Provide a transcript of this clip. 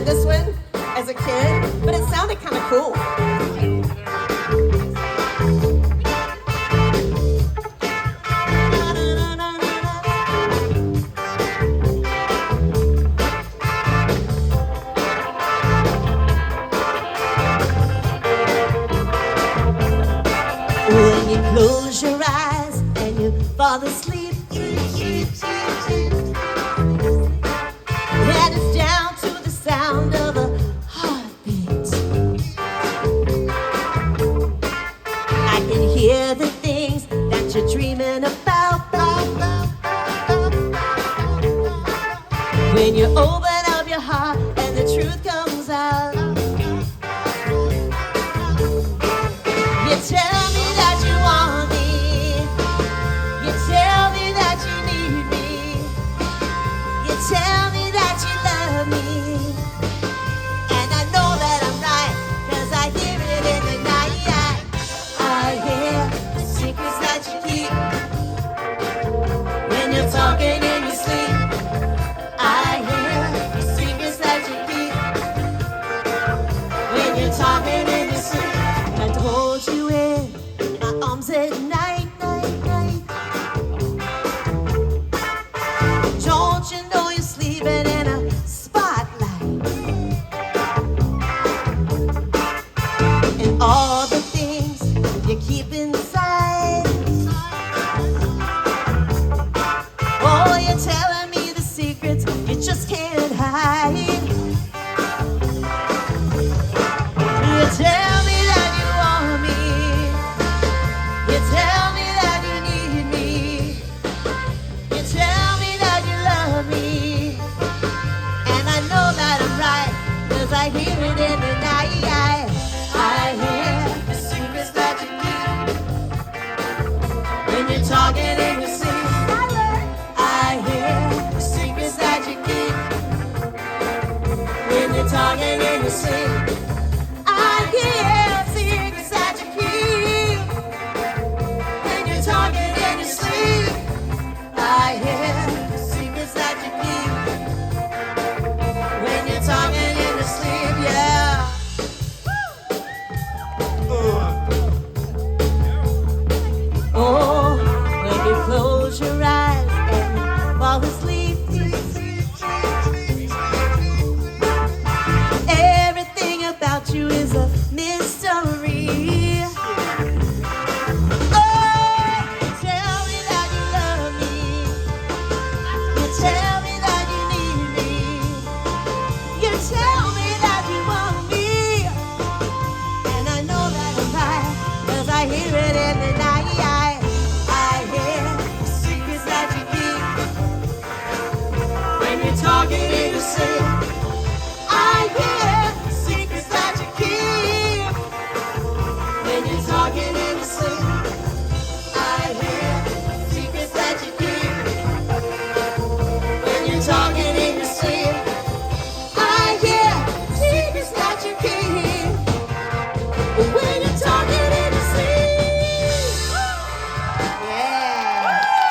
this one as a kid, but it sounded kind of cool. When you close your eyes and you fall asleep, and it's down to the sound of a heartbeat. I can hear the things that you're dreaming about. When you open up your heart and the truth comes out, you tell me that you want me. You tell me that you need me. You tell me that you love me. And I know that I'm right, 'cause I hear it in the night. I hear the secrets that you keep when you're talking in your sleep. I hear the secrets that you keep when you're talking in your sleep. I hold you in my arms at night, night, night. Don't you know you're sleeping in a spotlight? And all the things you keep inside, oh, you're telling me the secrets you just can't hide. You tell me that you want me. You tell me that you need me. You tell me that you love me. And I know that I'm right, 'cause I hear it in the night. I hear the secrets that you keep when you're talking in your sleep. I hear the secrets that you keep when you're talking in your sleep. I hear secrets that you keep when you're talking in your sleep. I hear